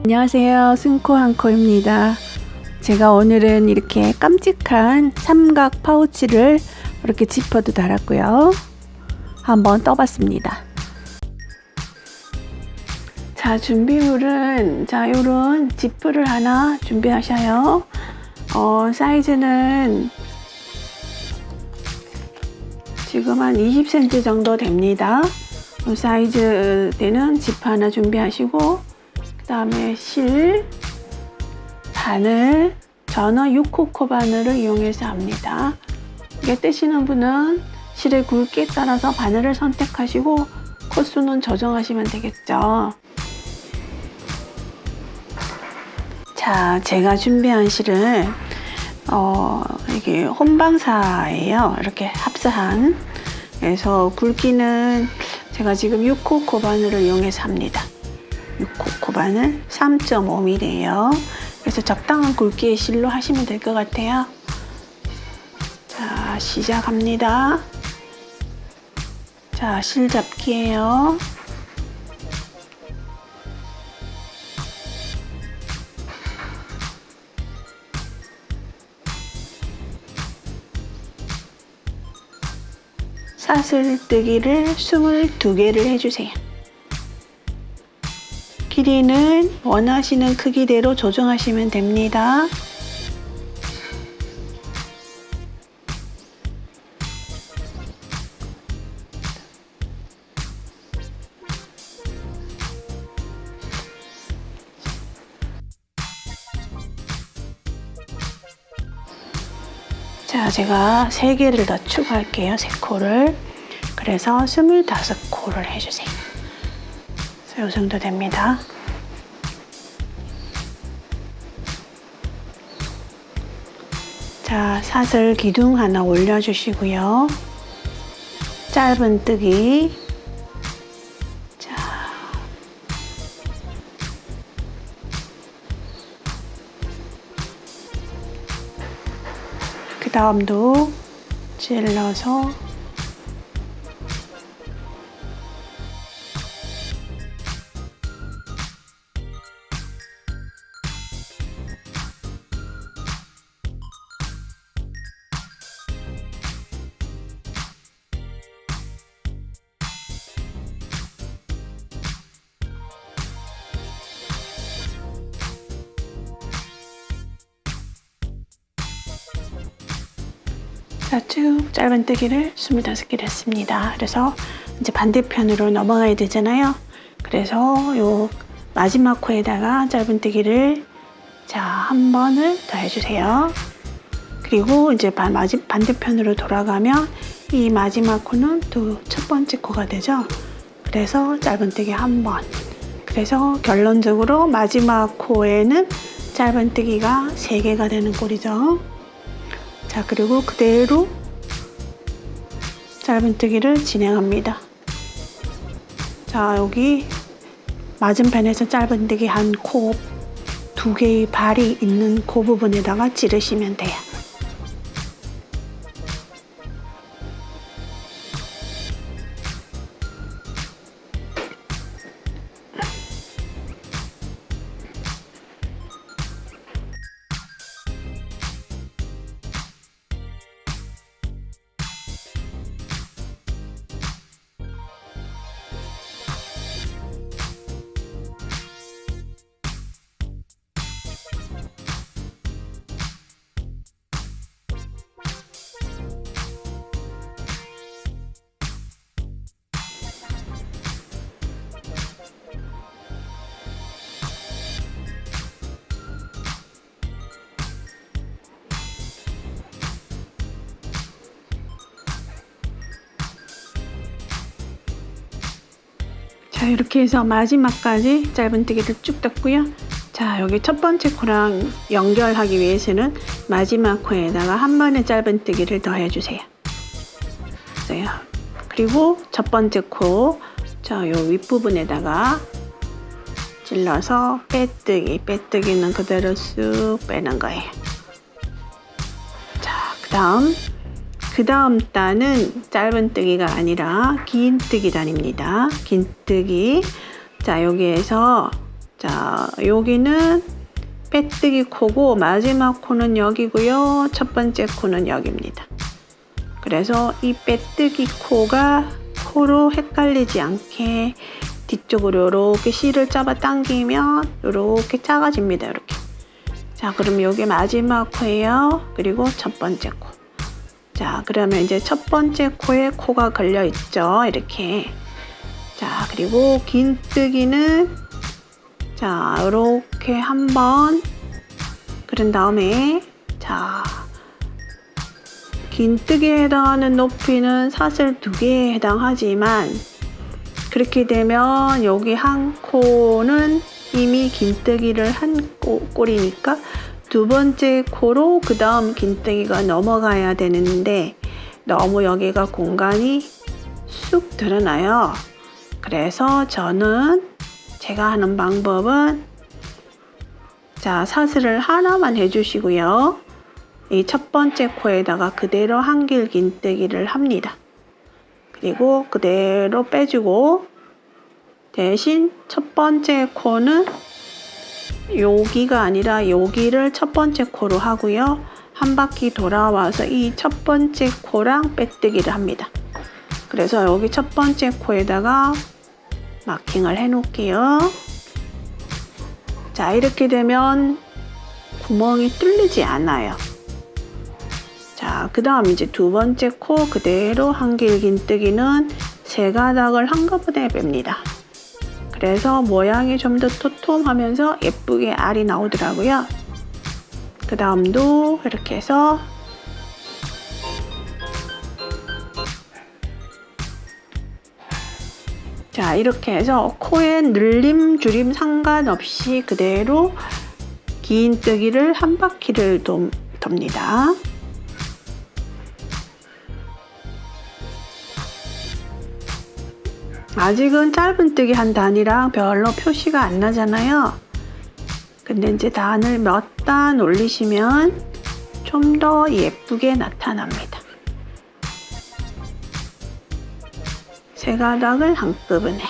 안녕하세요, 승코한코입니다. 제가 오늘은 이렇게 깜찍한 삼각 파우치를 이렇게 지퍼도 달았고요. 한번 떠봤습니다. 자, 준비물은 요런 지퍼를 하나 준비하셔요. 사이즈는 지금 한 20cm 정도 됩니다. 사이즈 되는 지퍼 하나 준비하시고, 그 다음에 실, 바늘, 저는 6코코 바늘을 이용해서 합니다. 이게 떼시는 분은 실의 굵기에 따라서 바늘을 선택하시고 코수는 조정하시면 되겠죠. 자, 제가 준비한 실은 이게 혼방사예요. 이렇게 합사한. 그래서 굵기는 제가 지금 6코코 바늘을 이용해서 합니다. 6코코 바늘 3.5mm예요. 그래서 적당한 굵기의 실로 하시면 될 것 같아요. 자, 시작합니다. 자, 실 잡기예요. 사슬뜨기를 22개를 해주세요. 길이는 원하시는 크기대로 조정하시면 됩니다. 자, 제가 3개를 더 추가할게요. 3코를. 그래서 25코를 해주세요. 이 정도 됩니다. 자, 사슬 기둥 하나 올려주시고요. 짧은뜨기. 자, 그 다음도 찔러서 쭉 짧은뜨기를 25개를 했습니다. 그래서 이제 반대편으로 넘어가야 되잖아요. 그래서 요 마지막 코에다가 짧은뜨기를 한 번을 더 해주세요. 그리고 이제 반대편으로 돌아가면 이 마지막 코는 또 첫 번째 코가 되죠. 그래서 짧은뜨기 한 번. 그래서 결론적으로 마지막 코에는 짧은뜨기가 3개가 되는 꼴이죠. 자, 그리고 그대로 짧은뜨기를 진행합니다. 자, 여기 맞은편에서 짧은뜨기 한 코, 2개의 발이 있는 그 부분에다가 찌르시면 돼요. 자, 이렇게 해서 마지막까지 짧은뜨기를 쭉 떴고요. 자, 여기 첫 번째 코랑 연결하기 위해서는 마지막 코에다가 한 번의 짧은뜨기를 더 해주세요. 그리고 첫 번째 코, 자, 요 윗부분에다가 찔러서 빼뜨기는 그대로 쑥 빼는 거예요. 자, 그 다음 단은 짧은뜨기가 아니라 긴뜨기 단입니다. 긴뜨기. 자, 여기에서 자, 여기는 빼뜨기 코고 마지막 코는 여기고요. 첫 번째 코는 여기입니다. 그래서 이 빼뜨기 코가 코로 헷갈리지 않게 뒤쪽으로 이렇게 실을 잡아 당기면 이렇게 작아집니다. 이렇게. 자, 그럼 여기 마지막 코예요. 그리고 첫 번째 코. 자, 그러면 이제 첫 번째 코에 코가 걸려 있죠. 이렇게. 자, 그리고 긴뜨기는 자, 이렇게 한번 그런 다음에 자, 긴뜨기에 해당하는 높이는 사슬 2개에 해당하지만 그렇게 되면 여기 한 코는 이미 긴뜨기를 한 꼴이니까 두 번째 코로 그 다음 긴뜨기가 넘어가야 되는데 너무 여기가 공간이 쑥 드러나요. 그래서 저는 제가 하는 방법은 자, 사슬을 하나만 해주시고요. 이 첫 번째 코에다가 그대로 한길 긴뜨기를 합니다. 그리고 그대로 빼주고 대신 첫 번째 코는 여기가 아니라 여기를 첫 번째 코로 하고요. 한 바퀴 돌아와서 이 첫 번째 코랑 빼뜨기를 합니다. 그래서 여기 첫 번째 코에다가 마킹을 해 놓을게요. 자, 이렇게 되면 구멍이 뚫리지 않아요. 자, 그 다음 이제 두 번째 코 그대로 한길 긴뜨기는 세 가닥을 한꺼번에 뺍니다. 그래서 모양이 좀 더 토톰하면서 예쁘게 알이 나오더라고요. 그 다음도 이렇게 해서 자, 이렇게 해서 코에 늘림 줄임 상관없이 그대로 긴뜨기를 한 바퀴를 돕니다. 아직은 짧은뜨기 한 단이랑 별로 표시가 안 나잖아요. 근데 이제 단을 몇 단 올리시면 좀 더 예쁘게 나타납니다. 세 가닥을 한꺼번에.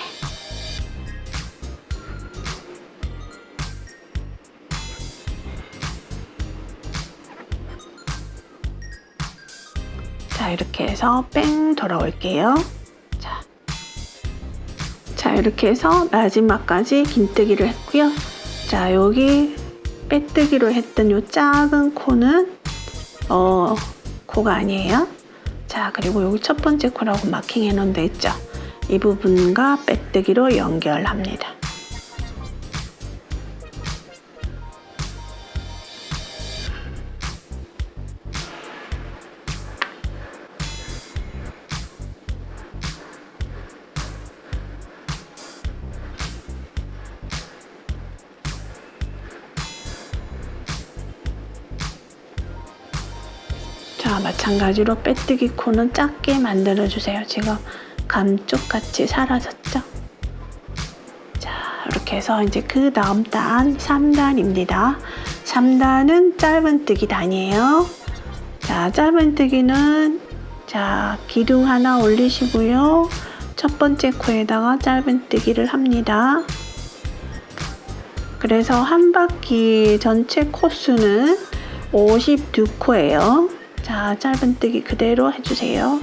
자, 이렇게 해서 뺑 돌아올게요. 자, 이렇게 해서 마지막까지 긴뜨기를 했고요. 자, 여기 빼뜨기로 했던 요 작은 코는 코가 아니에요. 자, 그리고 여기 첫 번째 코라고 마킹해 놓은 데 있죠. 이 부분과 빼뜨기로 연결합니다. 자, 마찬가지로 빼뜨기 코는 작게 만들어 주세요. 지금 감쪽같이 사라졌죠? 자, 이렇게 해서 이제 그 다음 단 3단입니다. 3단은 짧은뜨기 단이에요. 자, 짧은뜨기는 자, 기둥 하나 올리시고요. 첫 번째 코에다가 짧은뜨기를 합니다. 그래서 한 바퀴 전체 코수는 52코예요. 자, 짧은뜨기 그대로 해주세요.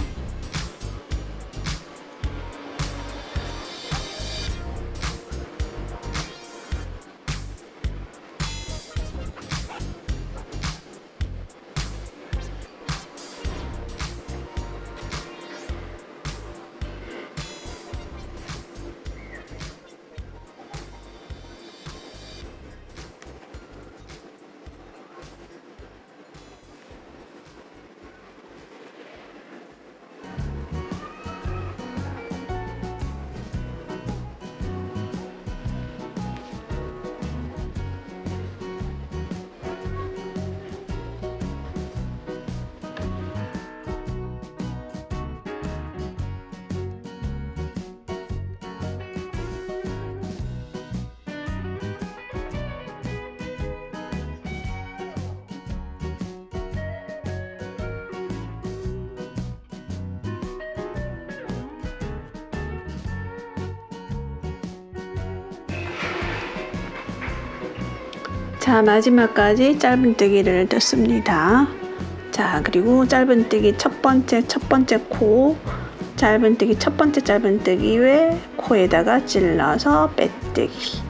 자, 마지막까지 짧은뜨기를 넣습니다. 자, 그리고 짧은뜨기 첫 번째 코, 짧은뜨기 첫 번째 짧은뜨기 외 코에다가 찔러서 빼뜨기.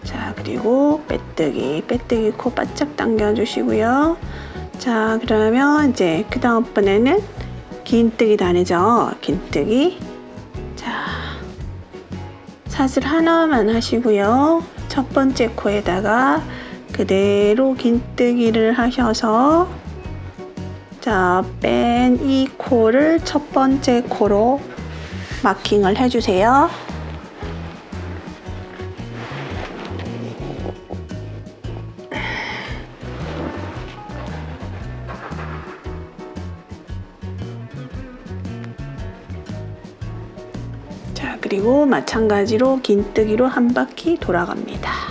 자, 그리고 빼뜨기 코 바짝 당겨주시고요. 자, 그러면 이제 그 다음번에는 긴뜨기 단이죠. 긴뜨기. 자, 사슬 하나만 하시고요. 첫 번째 코에다가 그대로 긴뜨기를 하셔서 자, 뺀 이 코를 첫 번째 코로 마킹을 해주세요. 자, 그리고 마찬가지로 긴뜨기로 한 바퀴 돌아갑니다.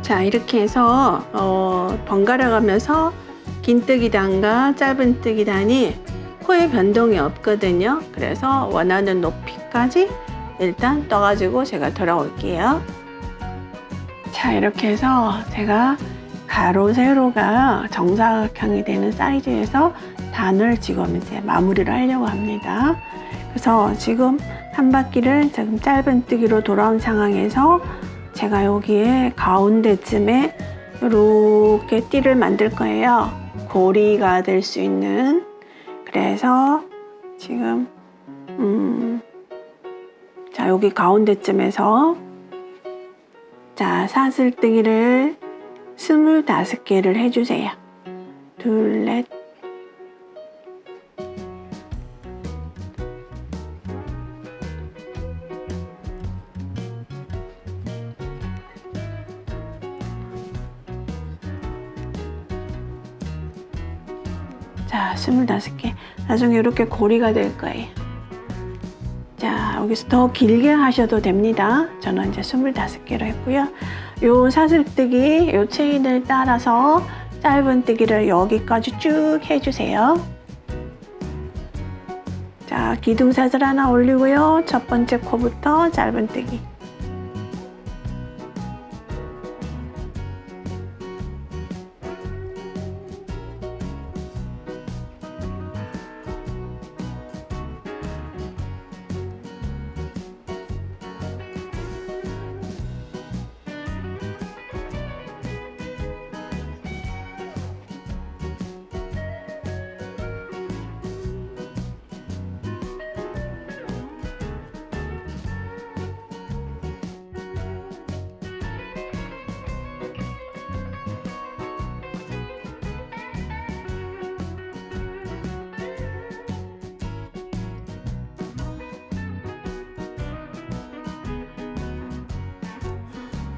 자, 이렇게 해서 번갈아 가면서 긴뜨기 단과 짧은뜨기 단이 코에 변동이 없거든요. 그래서 원하는 높이까지 일단 떠가지고 제가 돌아올게요. 자, 이렇게 해서 제가 가로 세로가 정사각형이 되는 사이즈에서 단을 지금 이제 마무리를 하려고 합니다. 그래서 지금 한 바퀴를 지금 짧은뜨기로 돌아온 상황에서 제가 여기에 가운데쯤에 이렇게 띠를 만들 거예요. 고리가 될 수 있는. 그래서 지금 자, 여기 가운데쯤에서 자, 사슬뜨기를 25개를 해주세요. 둘, 넷, 자, 25개. 나중에 이렇게 고리가 될 거예요. 자, 여기서 더 길게 하셔도 됩니다. 저는 이제 25개로 했고요. 요 사슬뜨기, 요 체인을 따라서 짧은뜨기를 여기까지 쭉 해주세요. 자, 기둥사슬 하나 올리고요. 첫 번째 코부터 짧은뜨기.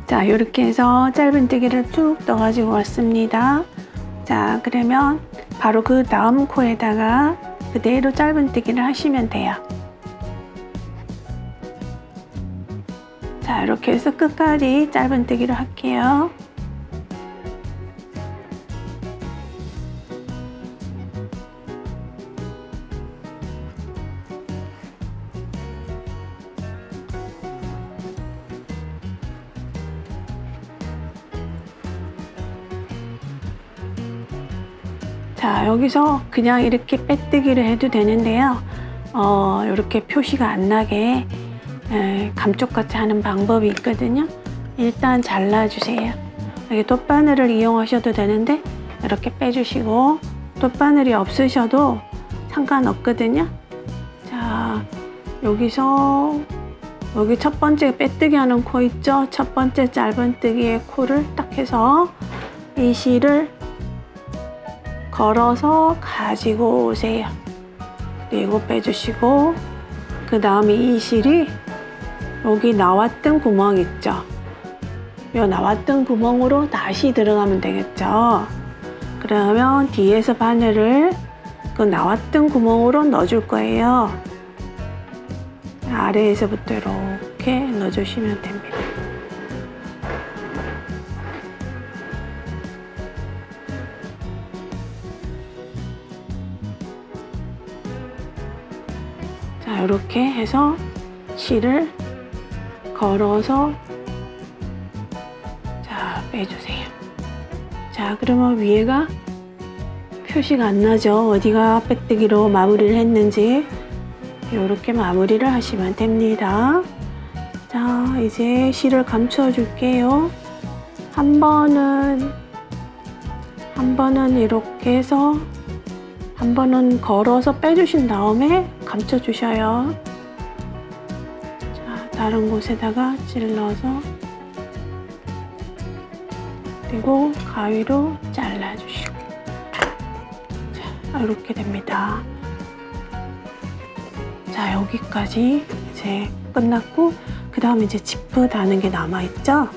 자, 이렇게 해서 짧은뜨기를 쭉 떠가지고 왔습니다. 자, 그러면 바로 그 다음 코에다가 그대로 짧은뜨기를 하시면 돼요. 자, 이렇게 해서 끝까지 짧은뜨기를 할게요. 자, 여기서 그냥 이렇게 빼뜨기를 해도 되는데요. 이렇게 표시가 안 나게 감쪽같이 하는 방법이 있거든요. 일단 잘라주세요. 여기 돗바늘을 이용하셔도 되는데 이렇게 빼주시고, 돗바늘이 없으셔도 상관없거든요. 자, 여기서 여기 첫 번째 빼뜨기 하는 코 있죠? 첫 번째 짧은뜨기의 코를 딱 해서 이 실을 걸어서 가지고 오세요. 그리고 빼주시고, 그 다음에 이 실이 여기 나왔던 구멍 있죠? 요 나왔던 구멍으로 다시 들어가면 되겠죠? 그러면 뒤에서 바늘을 그 나왔던 구멍으로 넣어줄 거예요. 아래에서부터 이렇게 넣어주시면 됩니다. 자, 이렇게 해서 실을 걸어서 자, 빼주세요. 자, 그러면 위에가 표시가 안 나죠? 어디가 빼뜨기로 마무리를 했는지. 이렇게 마무리를 하시면 됩니다. 자, 이제 실을 감춰 줄게요. 한 번은 이렇게 해서 한 번은 걸어서 빼주신 다음에 감춰 주셔요. 자, 다른 곳에다가 찔러서 그리고 가위로 잘라주시고, 자, 이렇게 됩니다. 자, 여기까지 이제 끝났고, 그 다음에 이제 지프 다는 게 남아있죠?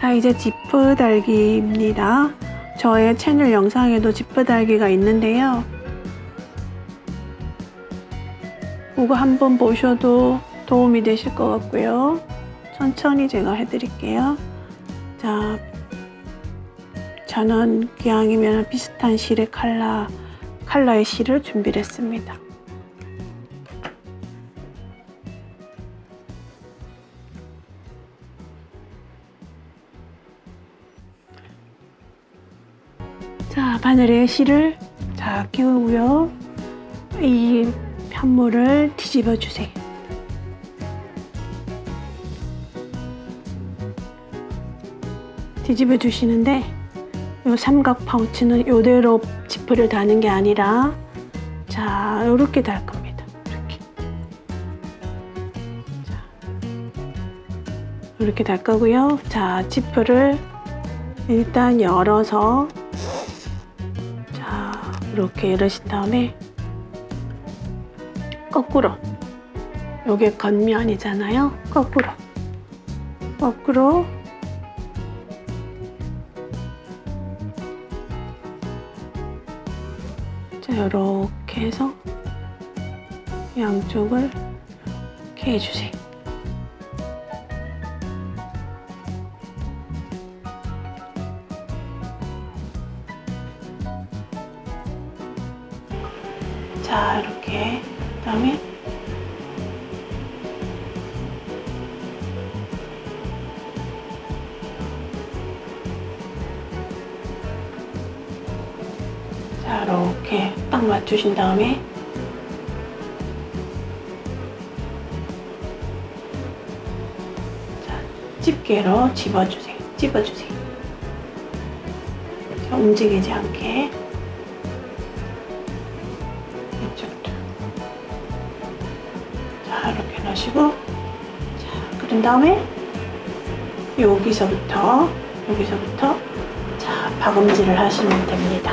자, 이제 지프 달기입니다. 저의 채널 영상에도 지프 달기가 있는데요. 그거 한번 보셔도 도움이 되실 것 같고요. 천천히 제가 해드릴게요. 자, 저는 기왕이면 비슷한 실의 컬러의 실을 준비를 했습니다. 자, 바늘에 실을 자 끼우고요. 이 편물을 뒤집어 주세요. 뒤집어 주시는데 요 삼각 파우치는 이대로 지프를 다는 게 아니라 자, 이렇게 달 겁니다. 이렇게. 자, 이렇게 달 거고요. 자, 지프를 일단 열어서 이렇게 열으신 다음에 거꾸로, 요게 겉면이잖아요. 거꾸로 자, 이렇게 해서 양쪽을 이렇게 해주세요. 자, 이렇게 그다음에 자, 이렇게 딱 맞추신 다음에 자, 집게로 집어주세요. 자, 움직이지 않게. 이렇게 넣으시고, 자, 그런 다음에 여기서부터 자, 박음질을 하시면 됩니다.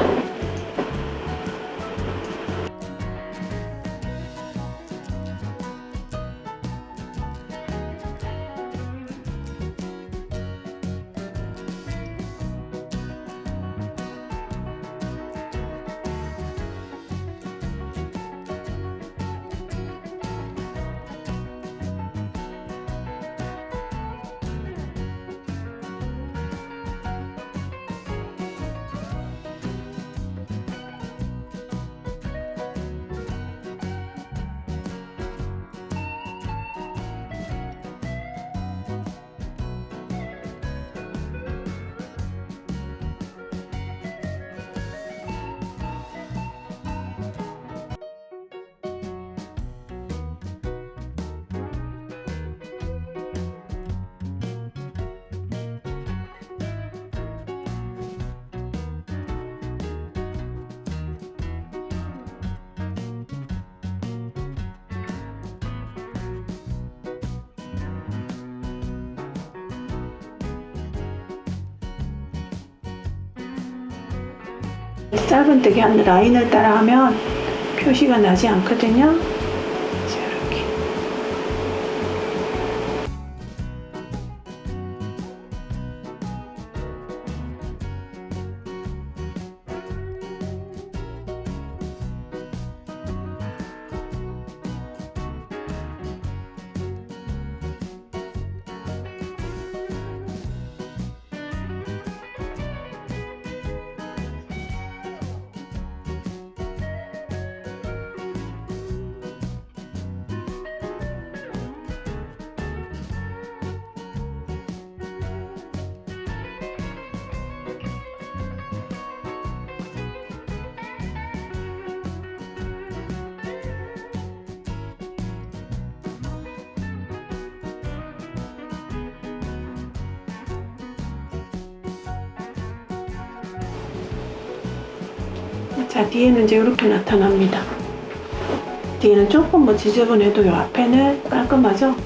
짧은뜨기 한 라인을 따라 하면 표시가 나지 않거든요. 자, 이렇게. 자, 뒤에는 이제 이렇게 나타납니다. 뒤에는 조금 뭐 지저분해도 요 앞에는 깔끔하죠?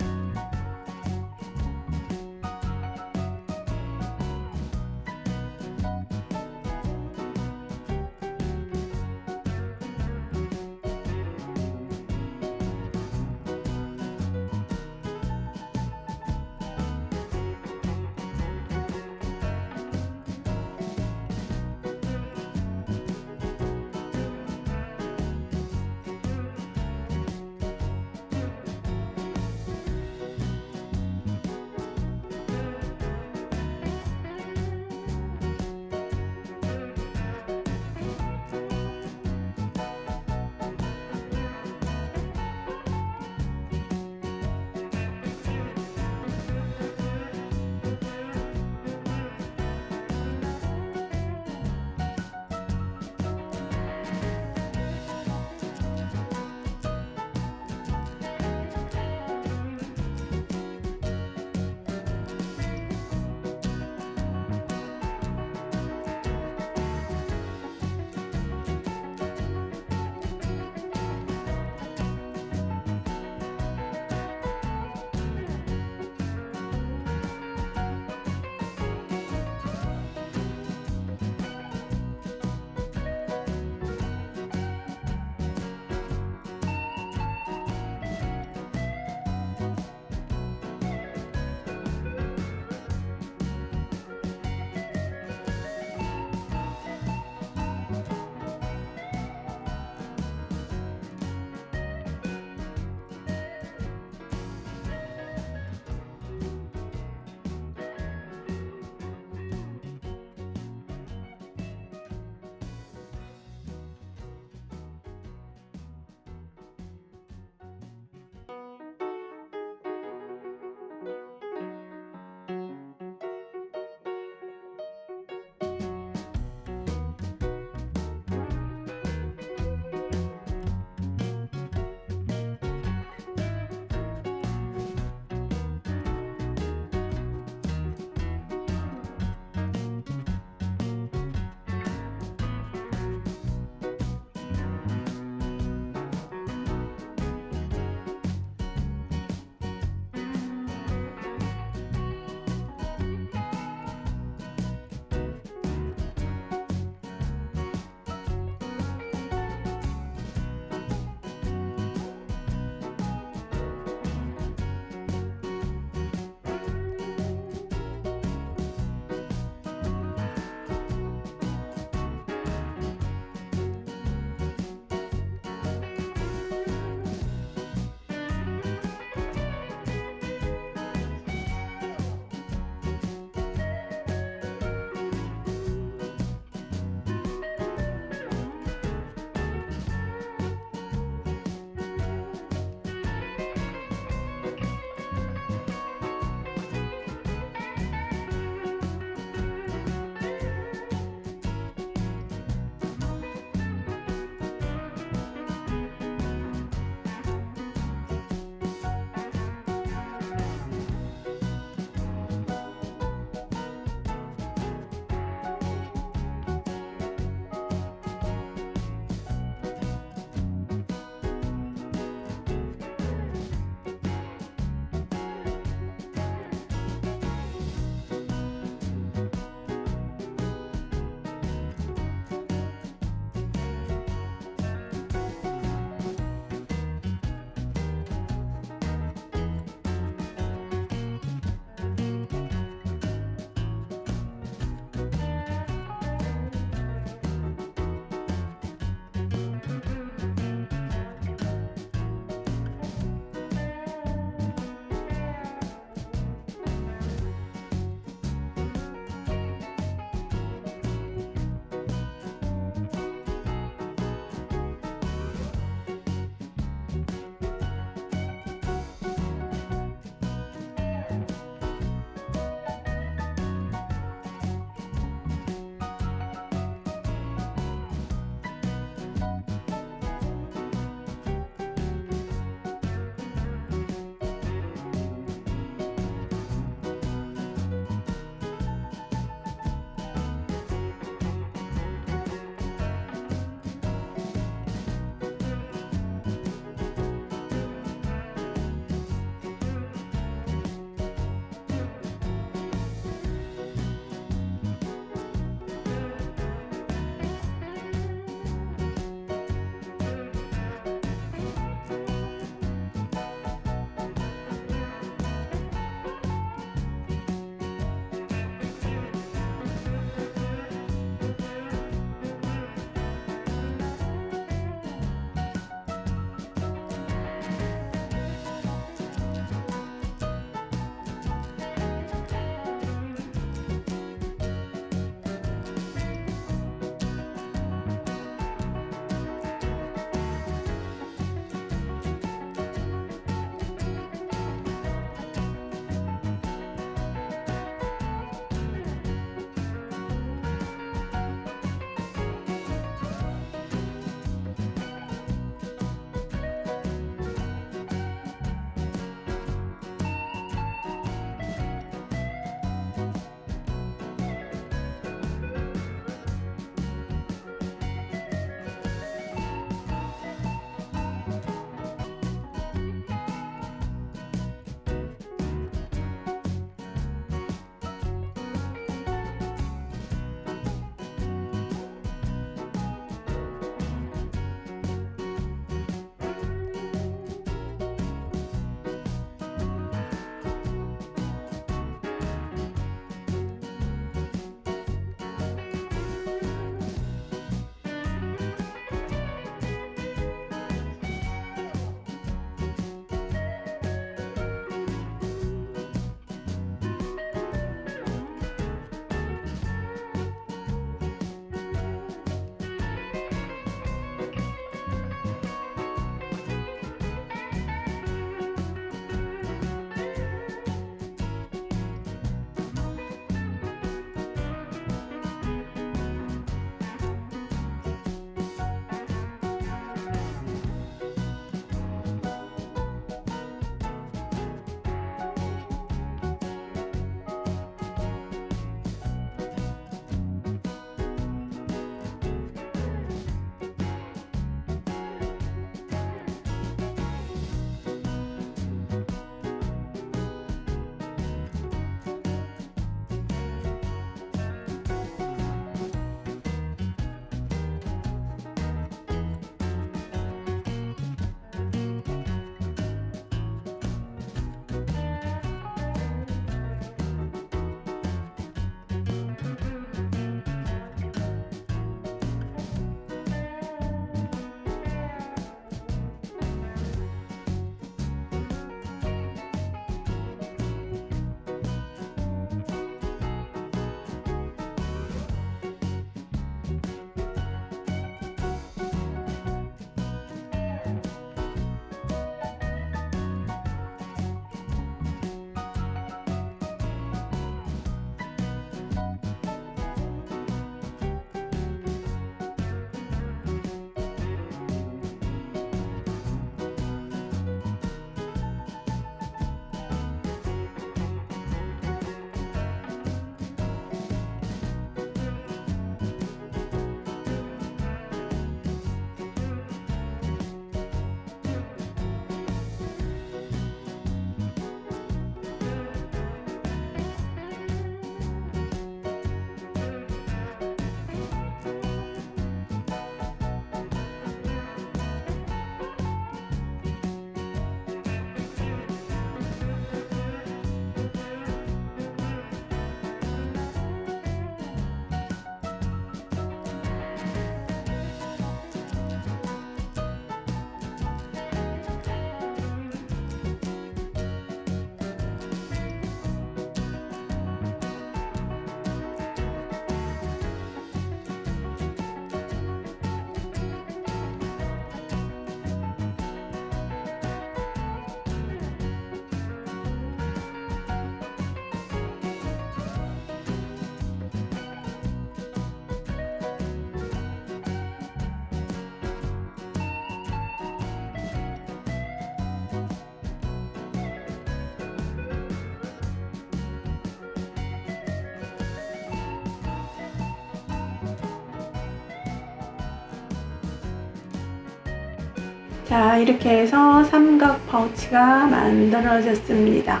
자, 이렇게 해서 삼각 파우치가 만들어졌습니다.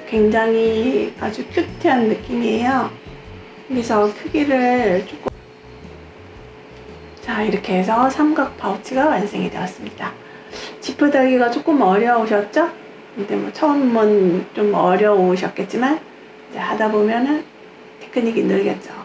굉장히 아주 큐트한 느낌이에요. 여기서 크기를 조금, 자, 이렇게 해서 삼각 파우치가 완성이 되었습니다. 지퍼 달기가 조금 어려우셨죠? 근데 뭐 처음은 좀 어려우셨겠지만 이제 하다 보면은 테크닉이 늘겠죠.